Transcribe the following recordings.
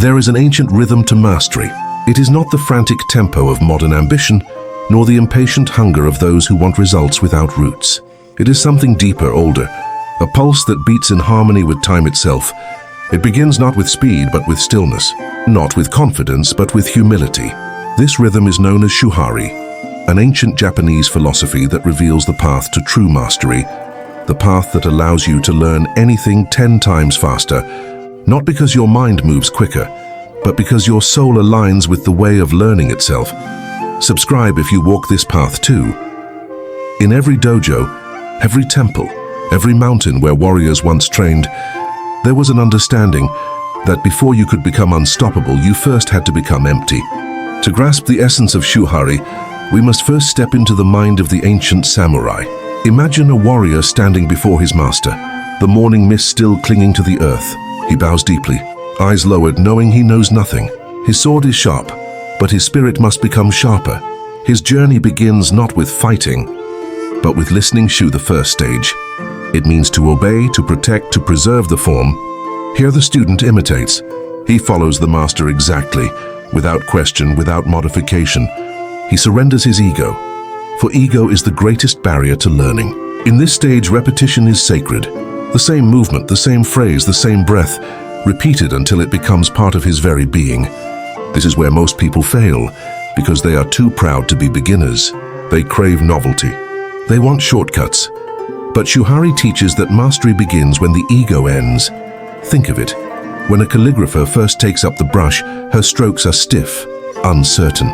There is an ancient rhythm to mastery. It is not the frantic tempo of modern ambition, nor the impatient hunger of those who want results without roots. It is something deeper, older, a pulse that beats in harmony with time itself. It begins not with speed, but with stillness, not with confidence, but with humility. This rhythm is known as Shuhari, an ancient Japanese philosophy that reveals the path to true mastery, the path that allows you to learn anything 10 times faster, not because your mind moves quicker, but because your soul aligns with the way of learning itself. Subscribe if you walk this path too. In every dojo, every temple, every mountain where warriors once trained, there was an understanding that before you could become unstoppable, you first had to become empty. To grasp the essence of Shuhari, we must first step into the mind of the ancient samurai. Imagine a warrior standing before his master, the morning mist still clinging to the earth. He bows deeply, eyes lowered, knowing he knows nothing. His sword is sharp, but his spirit must become sharper. His journey begins not with fighting, but with listening. Shu, the first stage. It means to obey, to protect, to preserve the form. Here the student imitates. He follows the master exactly, without question, without modification. He surrenders his ego, for ego is the greatest barrier to learning. In this stage, repetition is sacred. The same movement, the same phrase, the same breath, repeated until it becomes part of his very being. This is where most people fail, because they are too proud to be beginners. They crave novelty. They want shortcuts. But Shuhari teaches that mastery begins when the ego ends. Think of it. When a calligrapher first takes up the brush, her strokes are stiff, uncertain.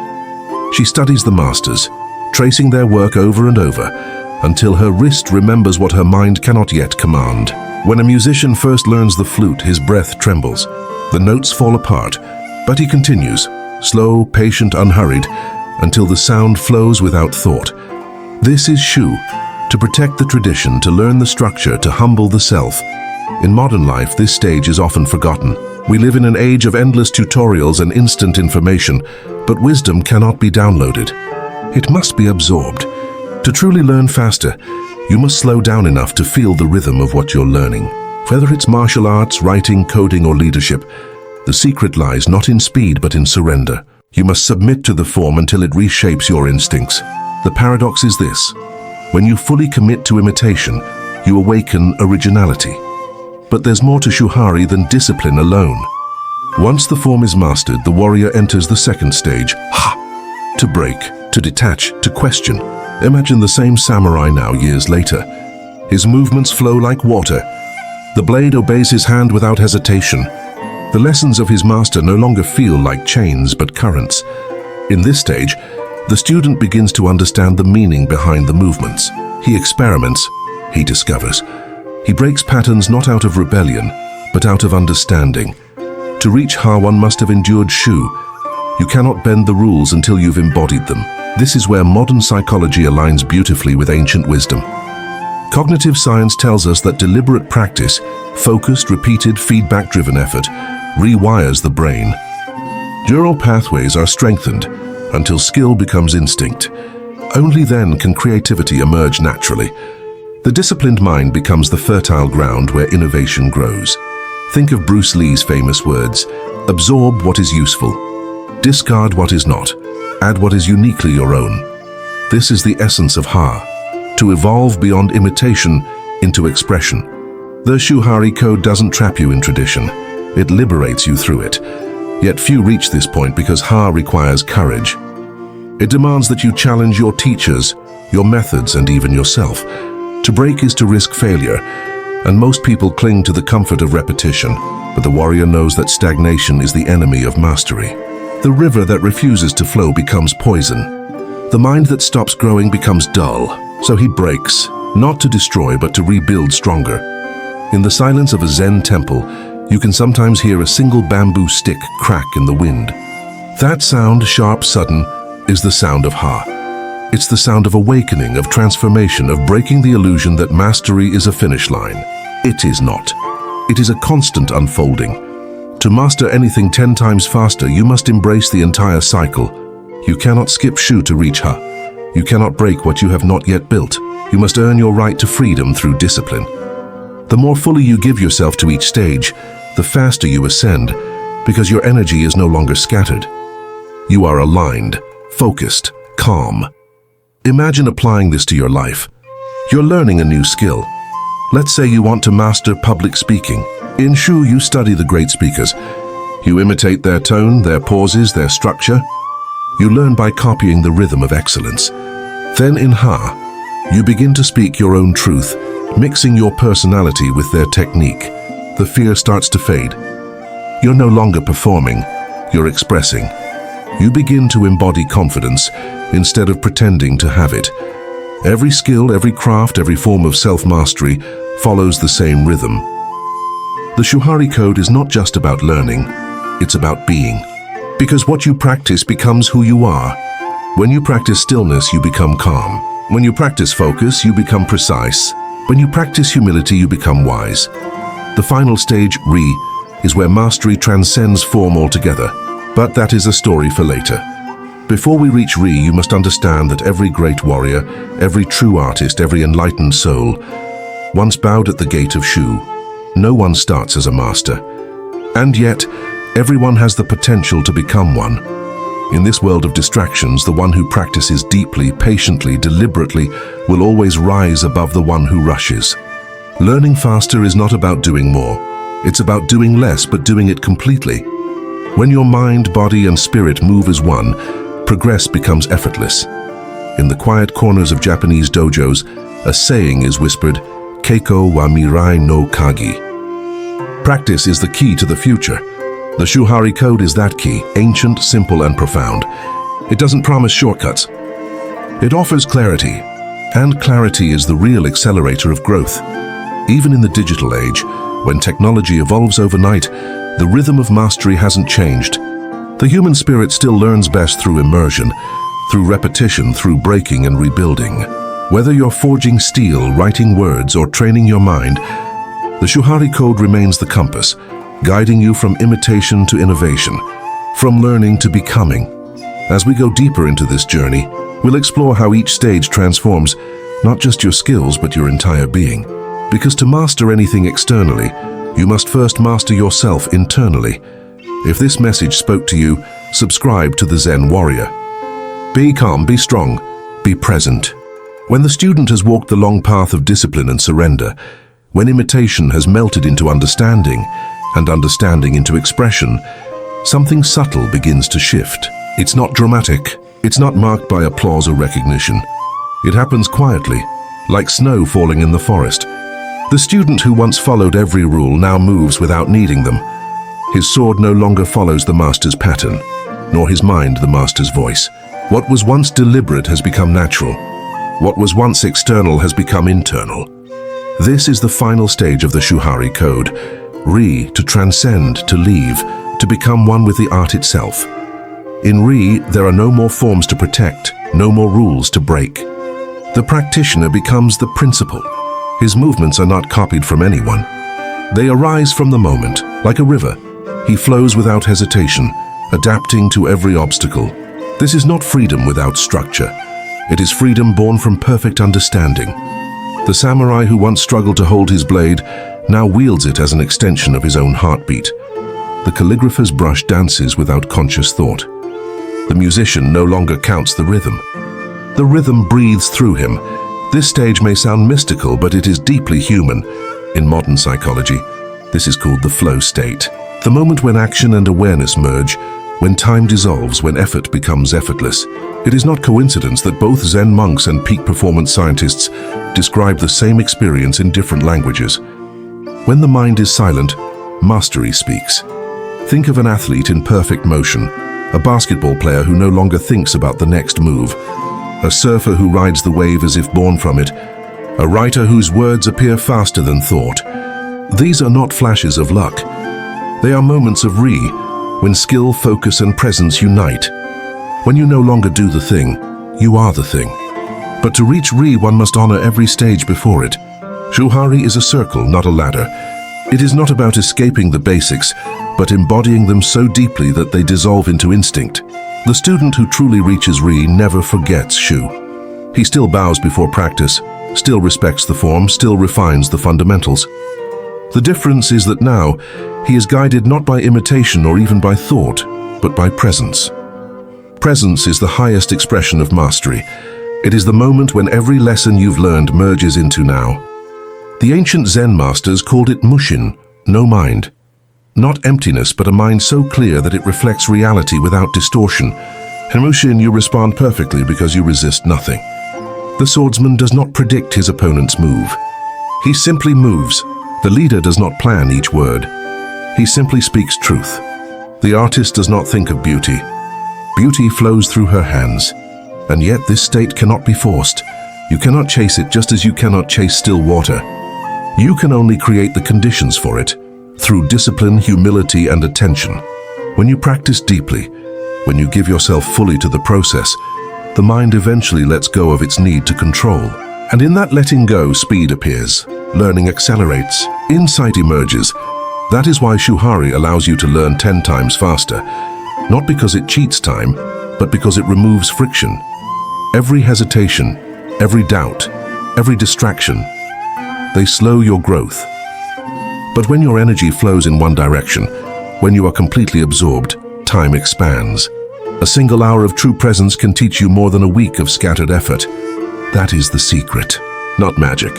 She studies the masters, tracing their work over and over, until her wrist remembers what her mind cannot yet command. When a musician first learns the flute, his breath trembles. The notes fall apart, but he continues, slow, patient, unhurried, until the sound flows without thought. This is Shu, to protect the tradition, to learn the structure, to humble the self. In modern life, this stage is often forgotten. We live in an age of endless tutorials and instant information, but wisdom cannot be downloaded. It must be absorbed. To truly learn faster, you must slow down enough to feel the rhythm of what you're learning. Whether it's martial arts, writing, coding, or leadership, the secret lies not in speed but in surrender. You must submit to the form until it reshapes your instincts. The paradox is this: when you fully commit to imitation, you awaken originality. But there's more to Shuhari than discipline alone. Once the form is mastered, the warrior enters the second stage, ha! To break, to detach, to question. Imagine the same samurai now, years later. His movements flow like water. The blade obeys his hand without hesitation. The lessons of his master no longer feel like chains but currents. In this stage, the student begins to understand the meaning behind the movements. He experiments, he discovers. He breaks patterns not out of rebellion, but out of understanding. To reach Ha, one must have endured Shu. You cannot bend the rules until you've embodied them. This is where modern psychology aligns beautifully with ancient wisdom. Cognitive science tells us that deliberate practice, focused, repeated, feedback-driven effort, rewires the brain. Neural pathways are strengthened until skill becomes instinct. Only then can creativity emerge naturally. The disciplined mind becomes the fertile ground where innovation grows. Think of Bruce Lee's famous words: absorb what is useful, discard what is not, add what is uniquely your own. This is the essence of Ha, to evolve beyond imitation into expression. The Shuhari Code doesn't trap you in tradition. It liberates you through it. Yet few reach this point because Ha requires courage. It demands that you challenge your teachers, your methods, and even yourself. To break is to risk failure, and most people cling to the comfort of repetition, but the warrior knows that stagnation is the enemy of mastery. The river that refuses to flow becomes poison. The mind that stops growing becomes dull, so he breaks, not to destroy but to rebuild stronger. In the silence of a Zen temple, you can sometimes hear a single bamboo stick crack in the wind. That sound, sharp, sudden, is the sound of Ha. It's the sound of awakening, of transformation, of breaking the illusion that mastery is a finish line. It is not. It is a constant unfolding. To master anything 10 times faster, you must embrace the entire cycle. You cannot skip Shu to reach Ha. You cannot break what you have not yet built. You must earn your right to freedom through discipline. The more fully you give yourself to each stage, the faster you ascend, because your energy is no longer scattered. You are aligned, focused, calm. Imagine applying this to your life. You're learning a new skill. Let's say you want to master public speaking. In Shu, you study the great speakers. You imitate their tone, their pauses, their structure. You learn by copying the rhythm of excellence. Then in Ha, you begin to speak your own truth, mixing your personality with their technique. The fear starts to fade. You're no longer performing, you're expressing. You begin to embody confidence instead of pretending to have it. Every skill, every craft, every form of self-mastery follows the same rhythm. The Shuhari Code is not just about learning, it's about being. Because what you practice becomes who you are. When you practice stillness, you become calm. When you practice focus, you become precise. When you practice humility, you become wise. The final stage, Ri, is where mastery transcends form altogether. But that is a story for later. Before we reach Ri, you must understand that every great warrior, every true artist, every enlightened soul, once bowed at the gate of Shu. No one starts as a master. And yet, everyone has the potential to become one. In this world of distractions, the one who practices deeply, patiently, deliberately, will always rise above the one who rushes. Learning faster is not about doing more. It's about doing less, but doing it completely. When your mind, body, and spirit move as one, progress becomes effortless. In the quiet corners of Japanese dojos, a saying is whispered, Keiko wa mirai no kagi. Practice is the key to the future. The Shuhari Code is that key, ancient, simple, and profound. It doesn't promise shortcuts. It offers clarity, and clarity is the real accelerator of growth. Even in the digital age, when technology evolves overnight, the rhythm of mastery hasn't changed. The human spirit still learns best through immersion, through repetition, through breaking and rebuilding. Whether you're forging steel, writing words, or training your mind, the Shuhari Code remains the compass, guiding you from imitation to innovation, from learning to becoming. As we go deeper into this journey, we'll explore how each stage transforms not just your skills, but your entire being. Because to master anything externally, you must first master yourself internally. If this message spoke to you, subscribe to the Zen Warrior. Be calm, be strong, be present. When the student has walked the long path of discipline and surrender, when imitation has melted into understanding, and understanding into expression, something subtle begins to shift. It's not dramatic. It's not marked by applause or recognition. It happens quietly, like snow falling in the forest. The student who once followed every rule now moves without needing them. His sword no longer follows the master's pattern, nor his mind the master's voice. What was once deliberate has become natural. What was once external has become internal. This is the final stage of the Shuhari Code. Ri, to transcend, to leave, to become one with the art itself. In Ri, there are no more forms to protect, no more rules to break. The practitioner becomes the principal. His movements are not copied from anyone. They arise from the moment, like a river. He flows without hesitation, adapting to every obstacle. This is not freedom without structure. It is freedom born from perfect understanding. The samurai who once struggled to hold his blade now wields it as an extension of his own heartbeat. The calligrapher's brush dances without conscious thought. The musician no longer counts the rhythm. The rhythm breathes through him. This stage may sound mystical, but it is deeply human. In modern psychology, this is called the flow state. The moment when action and awareness merge, when time dissolves, when effort becomes effortless. It is not coincidence that both Zen monks and peak performance scientists describe the same experience in different languages. When the mind is silent, mastery speaks. Think of an athlete in perfect motion, a basketball player who no longer thinks about the next move, a surfer who rides the wave as if born from it, a writer whose words appear faster than thought. These are not flashes of luck. They are moments of Ri, when skill, focus, and presence unite. When you no longer do the thing, you are the thing. But to reach Ri, one must honor every stage before it. Shuhari is a circle, not a ladder. It is not about escaping the basics, but embodying them so deeply that they dissolve into instinct. The student who truly reaches Ri never forgets Shu. He still bows before practice, still respects the form, still refines the fundamentals. The difference is that now, he is guided not by imitation or even by thought, but by presence. Presence is the highest expression of mastery. It is the moment when every lesson you've learned merges into now. The ancient Zen masters called it mushin, no mind. Not emptiness, but a mind so clear that it reflects reality without distortion. In mushin, you respond perfectly because you resist nothing. The swordsman does not predict his opponent's move. He simply moves. The leader does not plan each word. He simply speaks truth. The artist does not think of beauty. Beauty flows through her hands. And yet this state cannot be forced. You cannot chase it just as you cannot chase still water. You can only create the conditions for it, through discipline, humility, and attention. When you practice deeply, when you give yourself fully to the process, the mind eventually lets go of its need to control. And in that letting go, speed appears, learning accelerates, insight emerges. That is why Shuhari allows you to learn 10 times faster, not because it cheats time, but because it removes friction. Every hesitation, every doubt, every distraction, they slow your growth. But when your energy flows in one direction, when you are completely absorbed, time expands. A single hour of true presence can teach you more than a week of scattered effort. That is the secret. Not magic,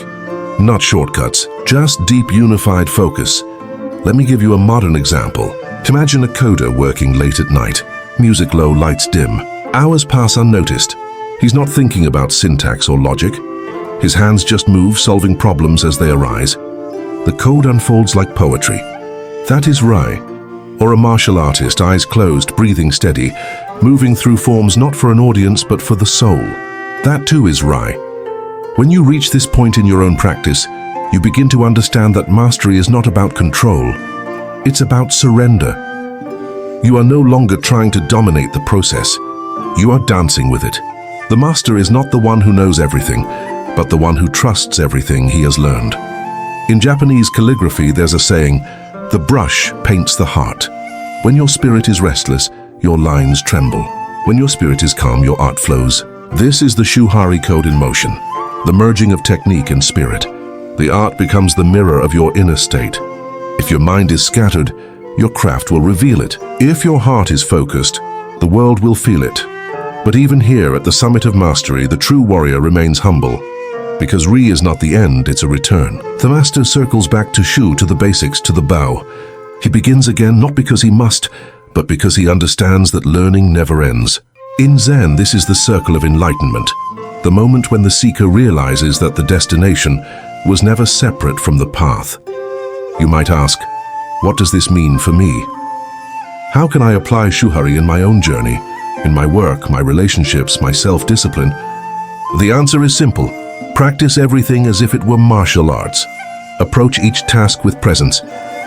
not shortcuts, just deep unified focus. Let me give you a modern example. Imagine a coder working late at night, music low, lights dim. Hours pass unnoticed. He's not thinking about syntax or logic. His hands just move, solving problems as they arise. The code unfolds like poetry. That is Rai. Or a martial artist, eyes closed, breathing steady, moving through forms not for an audience but for the soul. That too is Rai. When you reach this point in your own practice, you begin to understand that mastery is not about control. It's about surrender. You are no longer trying to dominate the process. You are dancing with it. The master is not the one who knows everything, but the one who trusts everything he has learned. In Japanese calligraphy, there's a saying, "The brush paints the heart." When your spirit is restless, your lines tremble. When your spirit is calm, your art flows. This is the Shuhari Code in motion, the merging of technique and spirit. The art becomes the mirror of your inner state. If your mind is scattered, your craft will reveal it. If your heart is focused, the world will feel it. But even here at the summit of mastery, the true warrior remains humble. Because Ri is not the end, it's a return. The master circles back to Shu, to the basics, to the Bao. He begins again not because he must, but because he understands that learning never ends. In Zen, this is the circle of enlightenment, the moment when the seeker realizes that the destination was never separate from the path. You might ask, what does this mean for me? How can I apply Shuhari in my own journey, in my work, my relationships, my self-discipline? The answer is simple. Practice everything as if it were martial arts. Approach each task with presence.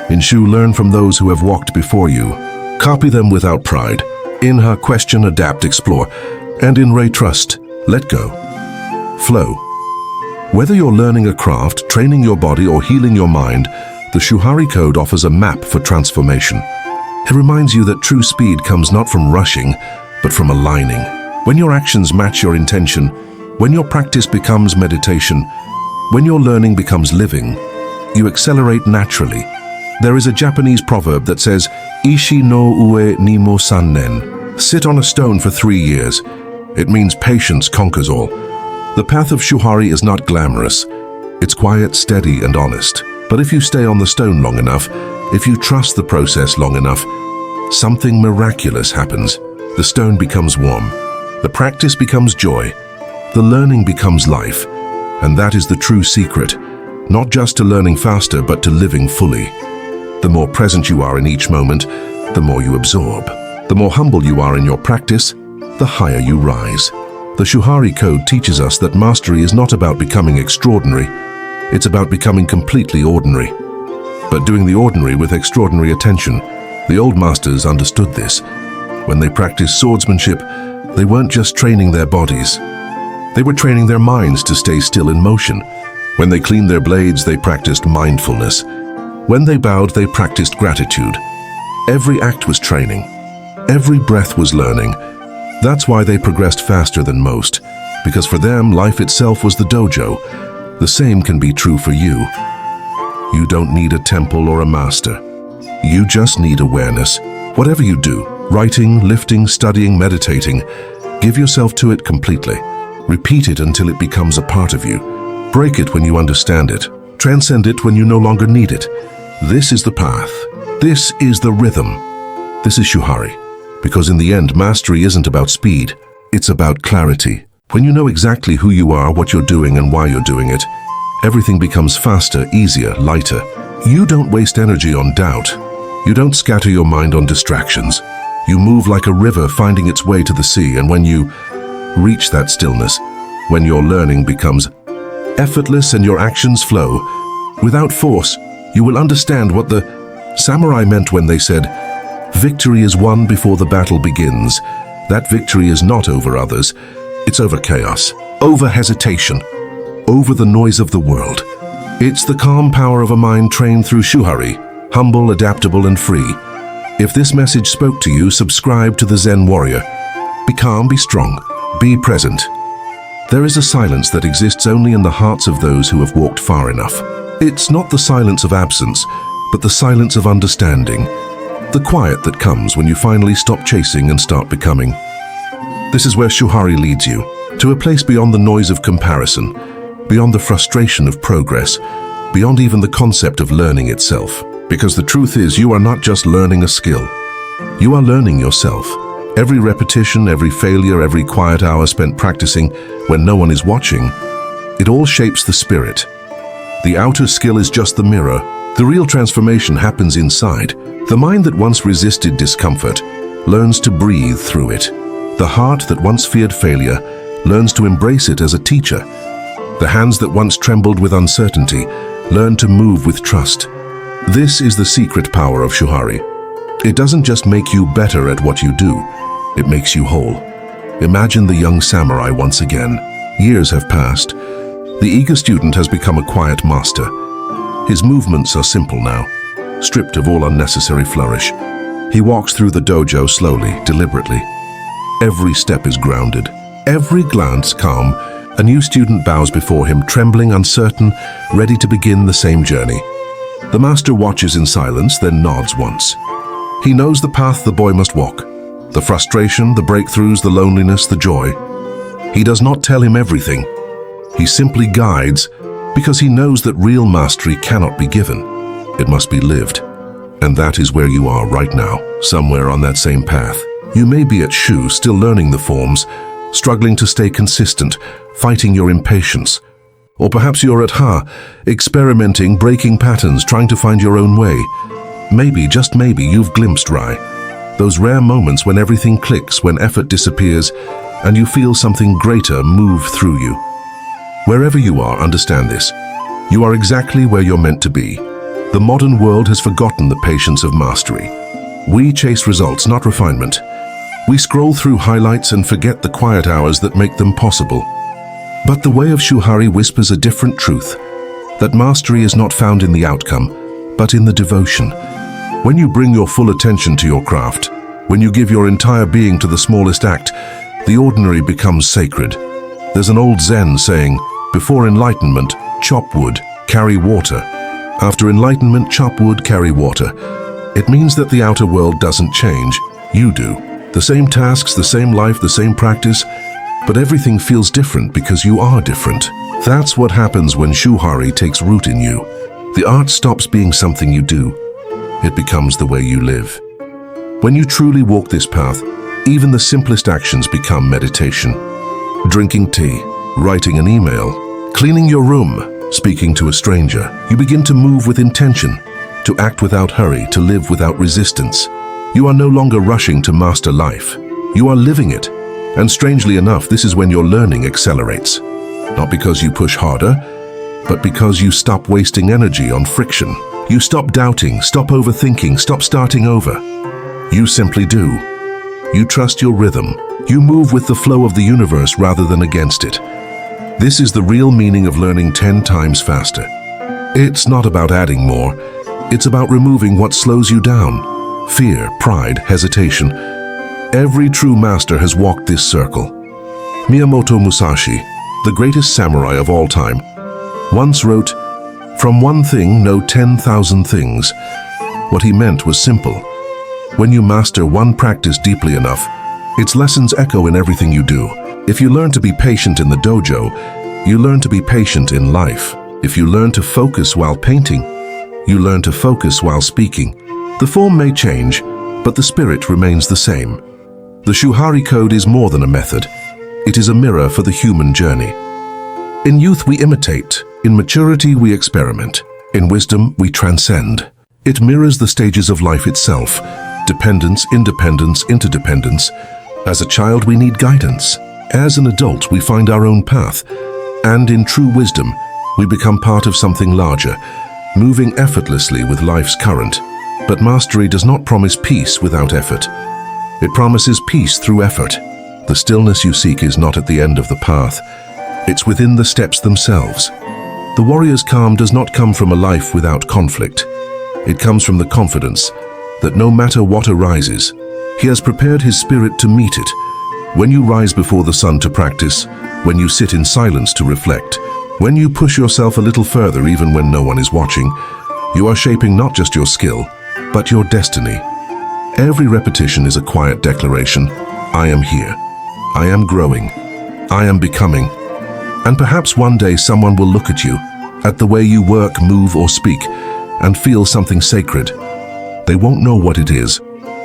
In Shu, learn from those who have walked before you. Copy them without pride. In Ha, question, adapt, explore. And in Ray, trust, let go. Flow. Whether you're learning a craft, training your body, or healing your mind, the Shuhari Code offers a map for transformation. It reminds you that true speed comes not from rushing, but from aligning. When your actions match your intention, when your practice becomes meditation, when your learning becomes living, you accelerate naturally. There is a Japanese proverb that says, "Ishi no ue ni mo sannen." Sit on a stone for 3 years. It means patience conquers all. The path of Shuhari is not glamorous. It's quiet, steady, and honest. But if you stay on the stone long enough, if you trust the process long enough, something miraculous happens. The stone becomes warm. The practice becomes joy. The learning becomes life. And that is the true secret, not just to learning faster, but to living fully. The more present you are in each moment, the more you absorb. The more humble you are in your practice, the higher you rise. The Shuhari Code teaches us that mastery is not about becoming extraordinary. It's about becoming completely ordinary. But doing the ordinary with extraordinary attention. The old masters understood this. When they practiced swordsmanship, they weren't just training their bodies. They were training their minds to stay still in motion. When they cleaned their blades, they practiced mindfulness. When they bowed, they practiced gratitude. Every act was training. Every breath was learning. That's why they progressed faster than most, because for them, life itself was the dojo. The same can be true for you. You don't need a temple or a master. You just need awareness. Whatever you do, writing, lifting, studying, meditating, give yourself to it completely. Repeat it until it becomes a part of you. Break it when you understand it. Transcend it when you no longer need it. This is the path. This is the rhythm. This is Shuhari. Because in the end, mastery isn't about speed. It's about clarity. When you know exactly who you are, what you're doing, and why you're doing it, everything becomes faster, easier, lighter. You don't waste energy on doubt. You don't scatter your mind on distractions. You move like a river finding its way to the sea, and when you reach that stillness, when your learning becomes effortless and your actions flow, without force, you will understand what the samurai meant when they said, "Victory is won before the battle begins." That victory is not over others, it's over chaos, over hesitation, over the noise of the world. It's the calm power of a mind trained through Shuhari, humble, adaptable, and free. If this message spoke to you, subscribe to the Zen Warrior. Be calm, be strong, be present. There is a silence that exists only in the hearts of those who have walked far enough. It's not the silence of absence, but the silence of understanding. The quiet that comes when you finally stop chasing and start becoming. This is where Shuhari leads you, to a place beyond the noise of comparison, beyond the frustration of progress, beyond even the concept of learning itself. Because the truth is, you are not just learning a skill. You are learning yourself. Every repetition, every failure, every quiet hour spent practicing when no one is watching, it all shapes the spirit. The outer skill is just the mirror. The real transformation happens inside. The mind that once resisted discomfort learns to breathe through it. The heart that once feared failure learns to embrace it as a teacher. The hands that once trembled with uncertainty learn to move with trust. This is the secret power of Shuhari. It doesn't just make you better at what you do, it makes you whole. Imagine the young samurai once again. Years have passed. The eager student has become a quiet master. His movements are simple now, stripped of all unnecessary flourish. He walks through the dojo slowly, deliberately. Every step is grounded, every glance calm. A new student bows before him, trembling, uncertain, ready to begin the same journey. The master watches in silence, then nods once. He knows the path the boy must walk. The frustration, the breakthroughs, the loneliness, the joy. He does not tell him everything. He simply guides, because he knows that real mastery cannot be given. It must be lived. And that is where you are right now, somewhere on that same path. You may be at Shu, still learning the forms, struggling to stay consistent, fighting your impatience. Or perhaps you're at Ha, experimenting, breaking patterns, trying to find your own way. Maybe, just maybe, you've glimpsed Rai. Those rare moments when everything clicks, when effort disappears, and you feel something greater move through you. Wherever you are, understand this. You are exactly where you're meant to be. The modern world has forgotten the patience of mastery. We chase results, not refinement. We scroll through highlights and forget the quiet hours that make them possible. But the way of Shuhari whispers a different truth, that mastery is not found in the outcome, but in the devotion. When you bring your full attention to your craft, when you give your entire being to the smallest act, the ordinary becomes sacred. There's an old Zen saying, before enlightenment, chop wood, carry water. After enlightenment, chop wood, carry water. It means that the outer world doesn't change, you do. The same tasks, the same life, the same practice, but everything feels different because you are different. That's what happens when Shuhari takes root in you. The art stops being something you do. It becomes the way you live. When you truly walk this path, even the simplest actions become meditation. Drinking tea, writing an email, cleaning your room, speaking to a stranger. You begin to move with intention, to act without hurry, to live without resistance. You are no longer rushing to master life. You are living it. And strangely enough, this is when your learning accelerates. Not because you push harder, but because you stop wasting energy on friction. You stop doubting, stop overthinking, stop starting over. You simply do. You trust your rhythm. You move with the flow of the universe rather than against it. This is the real meaning of learning 10 times faster. It's not about adding more. It's about removing what slows you down. Fear, pride, hesitation. Every true master has walked this circle. Miyamoto Musashi, the greatest samurai of all time, once wrote, From one thing, know 10,000 things. What he meant was simple. When you master one practice deeply enough, its lessons echo in everything you do. If you learn to be patient in the dojo, you learn to be patient in life. If you learn to focus while painting, you learn to focus while speaking. The form may change, but the spirit remains the same. The Shuhari Code is more than a method. It is a mirror for the human journey. In youth we imitate, in maturity we experiment, in wisdom we transcend. It mirrors the stages of life itself: dependence, independence, interdependence. As a child we need guidance. As an adult we find our own path. And in true wisdom, we become part of something larger, moving effortlessly with life's current. But mastery does not promise peace without effort. It promises peace through effort. The stillness you seek is not at the end of the path. It's within the steps themselves. The warrior's calm does not come from a life without conflict. It comes from the confidence that no matter what arises, he has prepared his spirit to meet it. When you rise before the sun to practice, when you sit in silence to reflect, when you push yourself a little further even when no one is watching, you are shaping not just your skill, but your destiny. Every repetition is a quiet declaration. I am here. I am growing. I am becoming. And perhaps one day someone will look at you, at the way you work, move, or speak, and feel something sacred. They won't know what it is.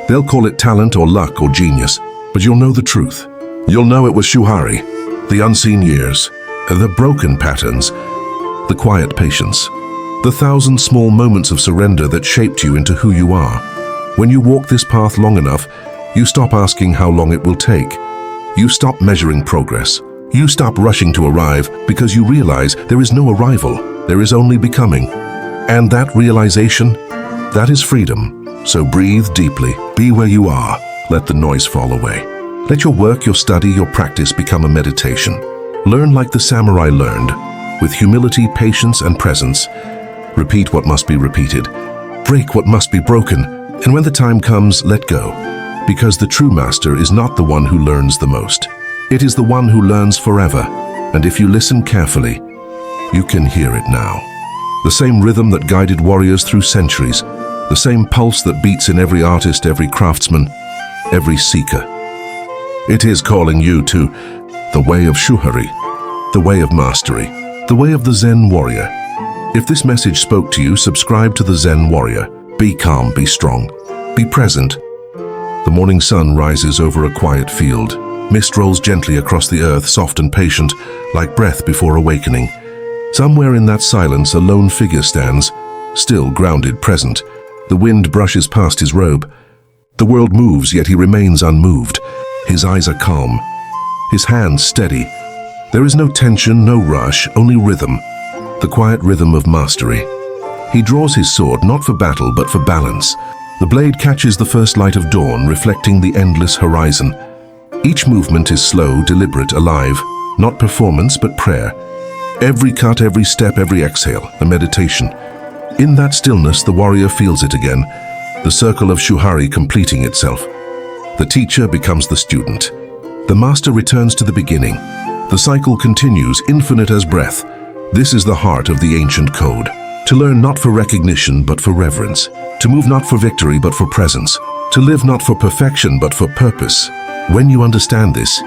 They'll call it talent or luck or genius, but you'll know the truth. You'll know it was Shuhari, the unseen years, the broken patterns, the quiet patience, the 1,000 small moments of surrender that shaped you into who you are. When you walk this path long enough, you stop asking how long it will take. You stop measuring progress. You stop rushing to arrive because you realize there is no arrival, there is only becoming. And that realization, that is freedom. So breathe deeply, be where you are, let the noise fall away. Let your work, your study, your practice become a meditation. Learn like the samurai learned, with humility, patience, and presence. Repeat what must be repeated. Break what must be broken. And when the time comes, let go. Because the true master is not the one who learns the most. It is the one who learns forever. And if you listen carefully, you can hear it now. The same rhythm that guided warriors through centuries. The same pulse that beats in every artist, every craftsman, every seeker. It is calling you to the way of Shuhari, the way of mastery, the way of the Zen Warrior. If this message spoke to you, subscribe to the Zen Warrior. Be calm, be strong, be present. The morning sun rises over a quiet field. Mist rolls gently across the earth, soft and patient, like breath before awakening. Somewhere in that silence, a lone figure stands, still, grounded, present. The wind brushes past his robe. The world moves, yet he remains unmoved. His eyes are calm, his hands steady. There is no tension, no rush, only rhythm. The quiet rhythm of mastery. He draws his sword not for battle, but for balance. The blade catches the first light of dawn, reflecting the endless horizon. Each movement is slow, deliberate, alive. Not performance, but prayer. Every cut, every step, every exhale, a meditation. In that stillness, the warrior feels it again, the circle of Shuhari completing itself. The teacher becomes the student. The master returns to the beginning. The cycle continues, infinite as breath. This is the heart of the ancient code. To learn not for recognition, but for reverence. To move not for victory, but for presence. To live not for perfection, but for purpose. When you understand this,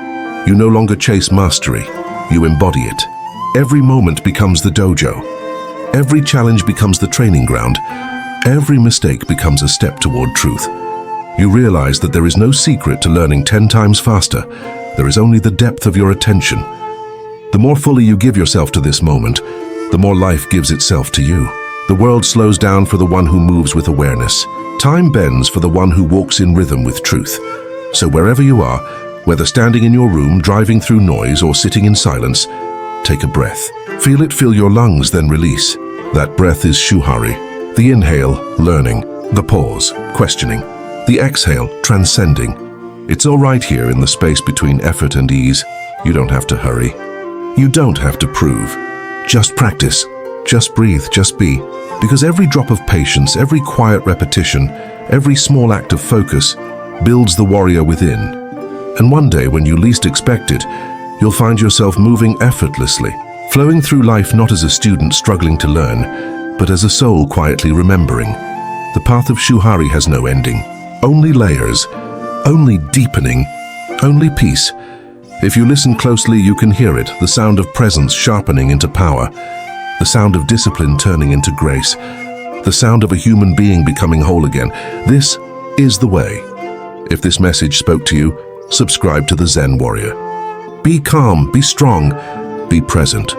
you no longer chase mastery, you embody it. Every moment becomes the dojo. Every challenge becomes the training ground. Every mistake becomes a step toward truth. You realize that there is no secret to learning 10 times faster. There is only the depth of your attention. The more fully you give yourself to this moment, the more life gives itself to you. The world slows down for the one who moves with awareness. Time bends for the one who walks in rhythm with truth. So wherever you are, whether standing in your room, driving through noise, or sitting in silence, take a breath. Feel it fill your lungs, then release. That breath is Shuhari. The inhale, learning. The pause, questioning. The exhale, transcending. It's all right here in the space between effort and ease. You don't have to hurry. You don't have to prove. Just practice. Just breathe, just be. Because every drop of patience, every quiet repetition, every small act of focus builds the warrior within. And one day, when you least expect it, you'll find yourself moving effortlessly, flowing through life not as a student struggling to learn, but as a soul quietly remembering. The path of Shuhari has no ending, only layers, only deepening, only peace. If you listen closely, you can hear it, the sound of presence sharpening into power, the sound of discipline turning into grace, the sound of a human being becoming whole again. This is the way. If this message spoke to you, subscribe to the Zen Warrior. Be calm, be strong, be present.